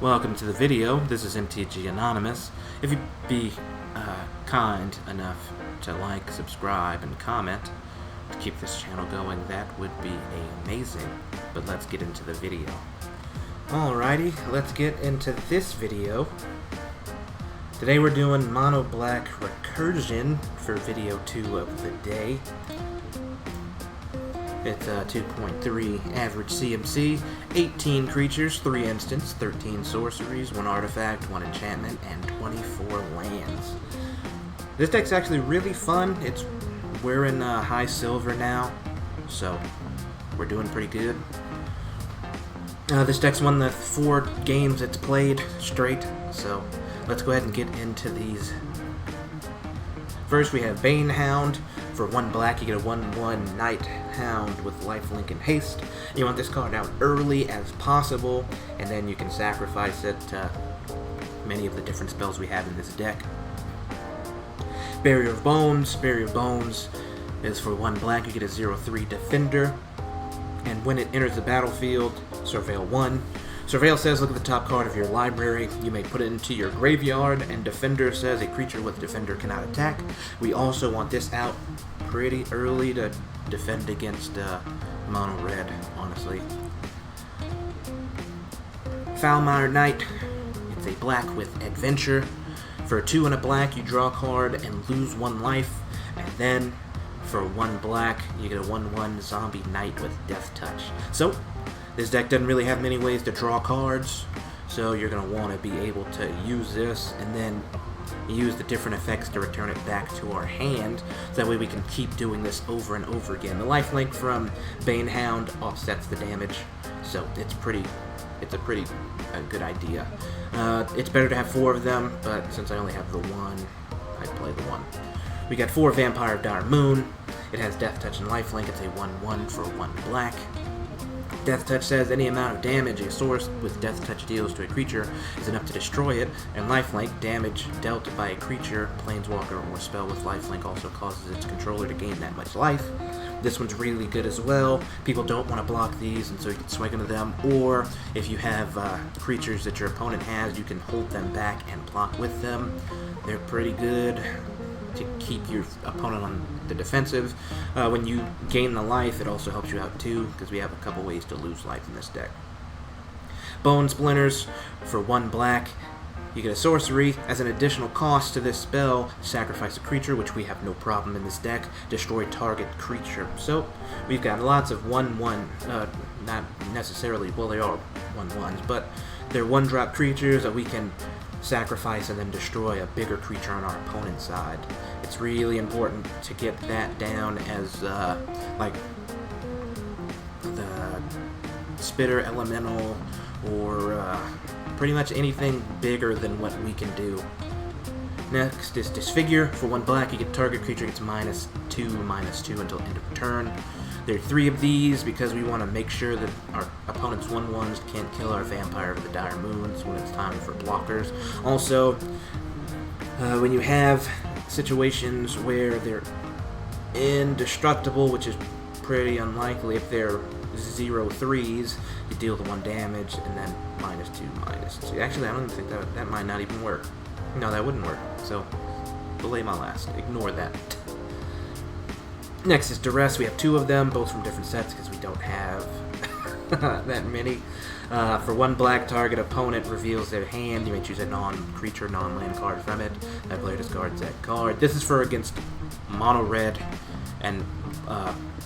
Welcome to the video. This is MTG Anonymous. If you'd be kind enough to like, subscribe, and comment to keep this channel going, that would be amazing. But let's get into the video. Alrighty, let's get into this video. Today we're doing Mono Black Recursion for video 2 of the day. It's 2.3 average CMC, 18 creatures, 3 instants, 13 sorceries, 1 artifact, 1 enchantment, and 24 lands. This deck's actually really fun. We're in high silver now, so we're doing pretty good. This deck's won the 4 games it's played straight, so let's go ahead and get into these. First we have Banehound. For 1 black, you get a 1/1 Night Hound with lifelink and haste. You want this card out early as possible, and then you can sacrifice it to many of the different spells we have in this deck. Barrier of Bones. Barrier of Bones is for 1 black, you get a 0/3 Defender, and when it enters the battlefield, Surveil 1. Surveil says look at the top card of your library, you may put it into your graveyard, and Defender says a creature with Defender cannot attack. We also want this out pretty early to defend against mono red, honestly. Foulmire Knight, it's a black with Adventure. For 2 and a black, you draw a card and lose 1 life, and then for 1 black, you get a 1/1 Zombie Knight with Death Touch. So, this deck doesn't really have many ways to draw cards, so you're going to want to be able to use this and then use the different effects to return it back to our hand, so that way we can keep doing this over and over again. The lifelink from Banehound offsets the damage, so it's a pretty good idea. It's better to have 4 of them, but since I only have the 1, I play the 1. We got 4 Vampire of Dire Moon. It has Death Touch and lifelink. It's a 1/1 for 1 black. Death Touch says any amount of damage a source with Death Touch deals to a creature is enough to destroy it, and lifelink, damage dealt by a creature, planeswalker, or spell with lifelink also causes its controller to gain that much life. This one's really good as well. People don't want to block these, and so you can swing into them, or if you have creatures that your opponent has, you can hold them back and block with them. They're pretty good to keep your opponent on the defensive. When you gain the life, it also helps you out too, because we have a couple ways to lose life in this deck. Bone Splinters, for 1 black, you get a sorcery. As an additional cost to this spell, sacrifice a creature, which we have no problem in this deck. Destroy target creature. So, we've got lots of 1/1, not necessarily, well they are 1/1s, but they're 1-drop creatures that we can sacrifice and then destroy a bigger creature on our opponent's side. It's really important to get that down as like the Spitter Elemental, or pretty much anything bigger than what we can do. Next is Disfigure. For 1 black, you get target creature gets -2/-2 until end of turn. There are 3 of these because we want to make sure that our opponent's 1/1s can't kill our Vampire of the Dire Moons when it's time for blockers. Also, when you have situations where they're indestructible, which is pretty unlikely, if they're 0/3s, you deal the 1 damage and then -2/-2. Actually, I don't even think that might not even work. No, that wouldn't work. So, belay my last. Ignore that. Next is Duress. We have 2 of them, both from different sets because we don't have that many. For 1 black, target opponent reveals their hand. You may choose a non-creature, non-land card from it. That player discards that card. This is for against mono red and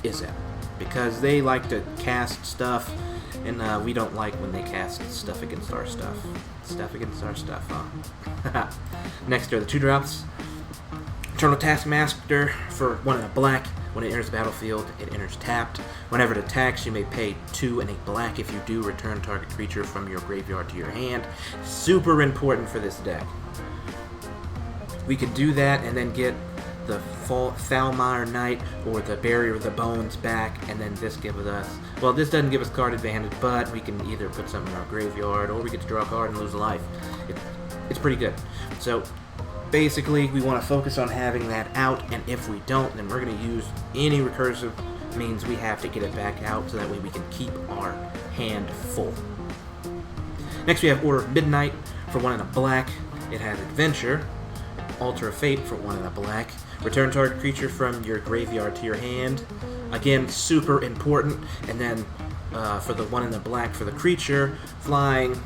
Izzet, because they like to cast stuff, and we don't like when they cast stuff against our stuff. Stuff against our stuff, huh? Next are the 2-drops. Eternal Taskmaster. For 1 and a black. When it enters the battlefield, it enters tapped. Whenever it attacks, you may pay 2 and a black. If you do, return target creature from your graveyard to your hand. Super important for this deck. We could do that and then get the Foulmire Knight or the Barrier of the Bones back, and then this gives us, well, this doesn't give us card advantage, but we can either put something in our graveyard, or we get to draw a card and lose a life. It's pretty good. So, basically, we want to focus on having that out, and if we don't, then we're going to use any recursive means we have to get it back out, so that way we can keep our hand full. Next we have Order of Midnight for 1 and a black. It has Adventure. Altar of Fate for 1 and a black. Return target creature from your graveyard to your hand. Again, super important. And then for the 1 and a black for the creature, flying,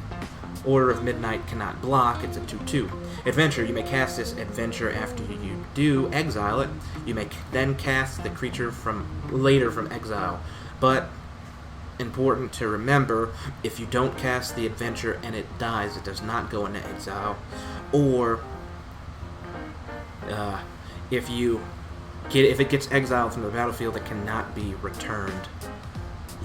Order of Midnight cannot block. It's a 2/2. Adventure, you may cast this Adventure after you do exile it. You may then cast the creature from later from exile. But important to remember, if you don't cast the Adventure and it dies, it does not go into exile. Or if it gets exiled from the battlefield, it cannot be returned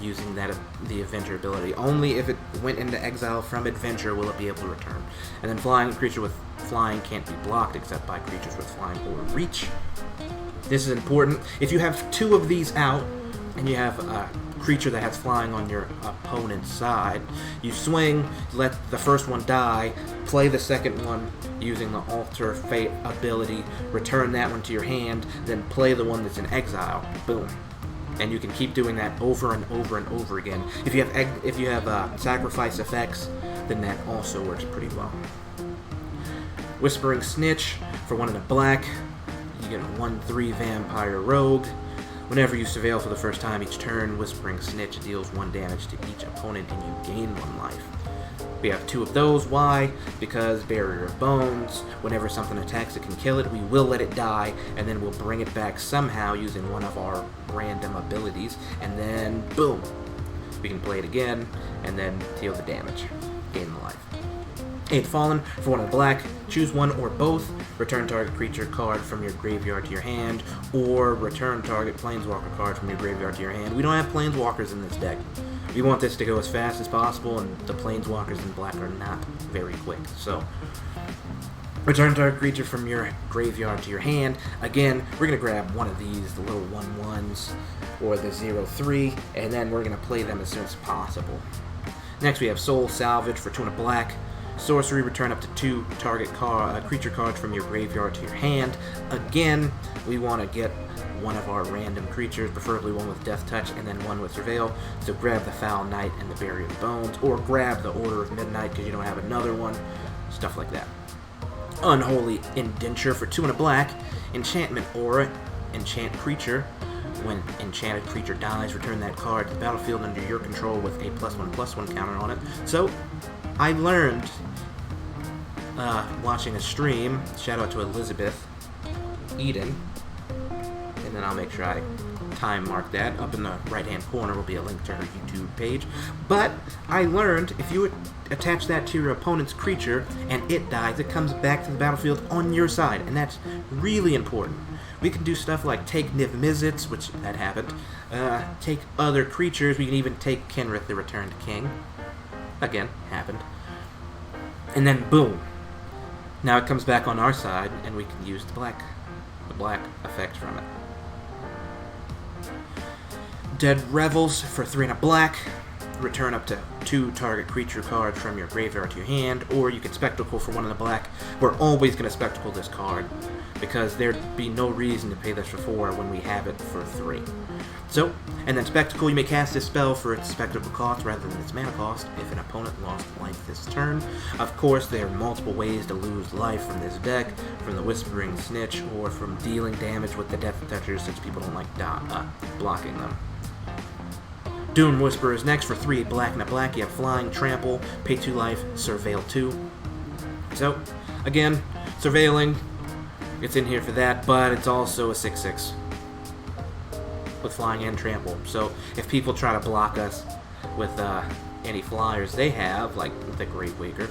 using the Adventure ability. Only if it went into exile from Adventure will it be able to return. And then flying, creature with flying can't be blocked except by creatures with flying or reach. This is important. If you have 2 of these out and you have a creature that has flying on your opponent's side, you swing, let the first one die, play the second one using the Altar of Fate ability, return that one to your hand, then play the one that's in exile. Boom. And you can keep doing that over and over and over again. If you have sacrifice effects, then that also works pretty well. Whispering Snitch for 1 and a black. You get a 1/3 Vampire Rogue. Whenever you surveil for the first time each turn, Whispering Snitch deals 1 damage to each opponent and you gain 1 life. We have 2 of those. Why? Because Barrier of Bones. Whenever something attacks, it can kill it. We will let it die, and then we'll bring it back somehow using one of our random abilities, and then boom, we can play it again, and then deal the damage, gain the life. 8 Fallen for 1 of the black. Choose 1 or both. Return target creature card from your graveyard to your hand, or return target planeswalker card from your graveyard to your hand. We don't have planeswalkers in this deck. We want this to go as fast as possible, and the planeswalkers in black are not very quick. So, return target creature from your graveyard to your hand. Again, we're going to grab one of these, the little 1/1s, or the 0/3, and then we're going to play them as soon as possible. Next we have Soul Salvage for 2 and a black. Sorcery, return up to 2 target creature cards from your graveyard to your hand. Again, we want to get one of our random creatures, preferably one with Death Touch and then one with Surveil. So grab the Foul Knight and the Barrier of Bones, or grab the Order of Midnight because you don't have another one. Stuff like that. Unholy Indenture for 2 and a black. Enchantment Aura, enchant creature. When enchanted creature dies, return that card to the battlefield under your control with a +1/+1 counter on it. So, I learned watching a stream, shout out to Elizabeth Eden, and then I'll make sure I time mark that. Up in the right hand corner will be a link to her YouTube page. But I learned if you attach that to your opponent's creature and it dies, it comes back to the battlefield on your side, and that's really important. We can do stuff like take Niv Mizzets, which that happened, take other creatures. We can even take Kenrith the Returned King. Again, happened. And then boom. Now it comes back on our side, and we can use the black effect from it. Dead Revels for 3 and a black. Return up to 2 target creature cards from your graveyard to your hand, or you can Spectacle for 1 and a black. We're always going to Spectacle this card, because there'd be no reason to pay this for 4 when we have it for 3. So, and then Spectacle, you may cast this spell for its Spectacle cost rather than its mana cost if an opponent lost life this turn. Of course, there are multiple ways to lose life from this deck, from the Whispering Snitch, or from dealing damage with the Death Touchers, since people don't like blocking them. Doom Whisperer is next for 3 black and a black. You have Flying, Trample, pay 2 life, Surveil 2. So, again, Surveiling, it's in here for that, but it's also a 6/6 with Flying and Trample. So if people try to block us with any flyers they have, like the Great Waker,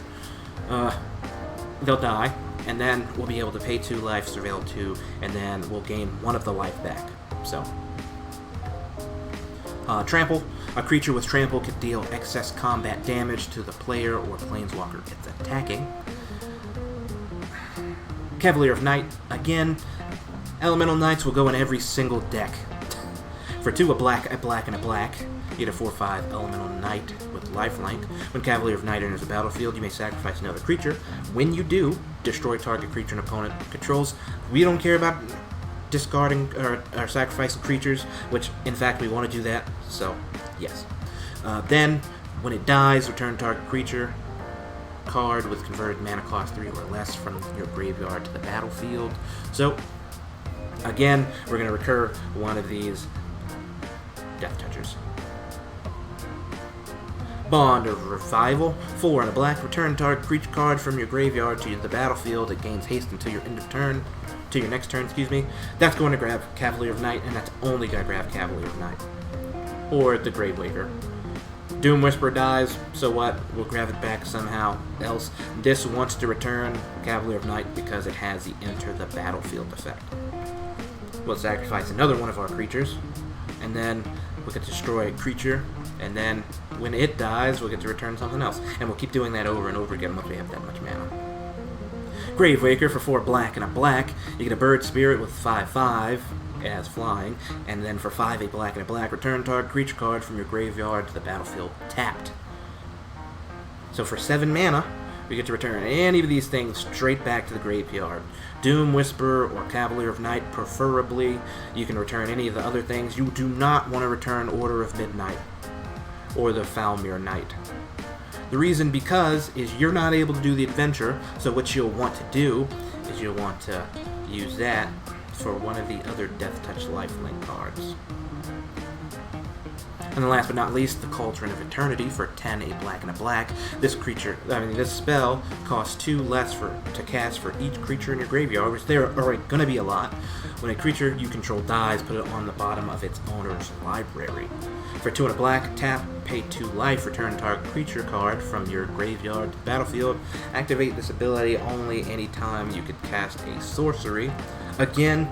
they'll die, and then we'll be able to pay 2 life, Surveil 2, and then we'll gain 1 of the life back. So, Trample. A creature with Trample can deal excess combat damage to the player or planeswalker it's attacking. Cavalier of Night. Again, Elemental Knights will go in every single deck. For 2, a black, and a black. You get a 4/5 Elemental Knight with lifelink. When Cavalier of Night enters the battlefield, you may sacrifice another creature. When you do, destroy target creature an opponent controls. We don't care about discarding or sacrificing creatures, which in fact we want to do that, so yes. Then, when it dies, return target creature card with converted mana cost 3 or less from your graveyard to the battlefield. So, again, we're going to recur one of these Death Touchers. Bond of Revival. 4 and a black. Return target creature card from your graveyard to the battlefield. It gains haste until your end of turn. To your next turn, excuse me. That's going to grab Cavalier of Night, and that's only going to grab Cavalier of Night. Or the Gravewaker. Doom Whisperer dies, so what? We'll grab it back somehow else. This wants to return Cavalier of Night because it has the enter the battlefield effect. We'll sacrifice another one of our creatures, and then we'll get to destroy a creature, and then when it dies, we'll get to return something else. And we'll keep doing that over and over again once we have that much mana. Gravewaker for 4 black and a black. You get a Bird Spirit with 5/5. It has flying, and then for 5, a black and a black, return target creature card from your graveyard to the battlefield tapped. So for 7 mana, we get to return any of these things straight back to the graveyard. Doom Whisperer or Cavalier of Night, preferably. You can return any of the other things. You do not want to return Order of Midnight or the Foulmere Knight. The reason because is you're not able to do the adventure, so what you'll want to do is you'll want to use that for one of the other Death Touch lifelink cards. And then last but not least, the Cauldron of Eternity for 10, a black and a black. This spell costs 2 less to cast for each creature in your graveyard, which there are going to be a lot. When a creature you control dies, put it on the bottom of its owner's library. For 2 and a black, tap, pay 2 life, return target creature card from your graveyard to the battlefield. Activate this ability only anytime you could cast a sorcery. Again,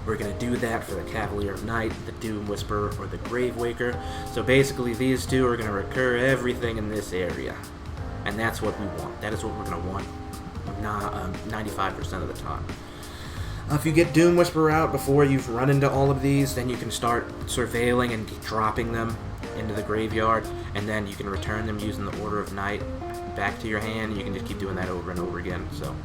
we're going to do that for the Cavalier of Night, the Doom Whisperer, or the Gravewaker. So basically, these two are going to recur everything in this area. And that's what we want. That is what we're going to want 95% of the time. If you get Doom Whisperer out before you've run into all of these, then you can start surveilling and dropping them into the graveyard, and then you can return them using the Order of Night back to your hand. You can just keep doing that over and over again. So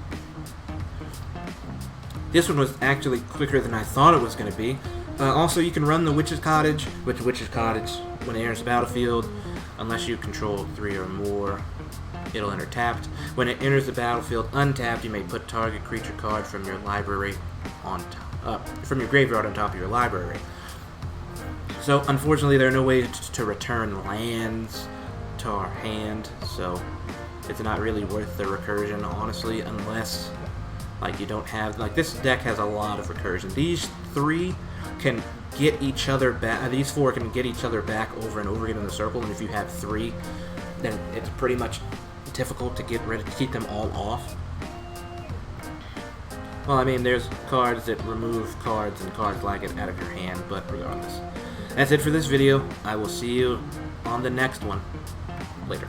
this one was actually quicker than I thought it was going to be. Also, you can run the Witch's Cottage, which Witch's Cottage, when it enters the battlefield, unless you control 3 or more, it'll enter tapped. When it enters the battlefield untapped, you may put target creature card from your library from your graveyard on top of your library. So, unfortunately, there are no ways to return lands to our hand, so it's not really worth the recursion, honestly, unless you don't have, this deck has a lot of recursion. These 3 can get each other back, these 4 can get each other back over and over again in the circle, and if you have 3, then it's pretty much difficult to get rid of, to keep them all off. Well, I mean, there's cards that remove cards and cards like it out of your hand, but regardless. That's it for this video. I will see you on the next one. Later.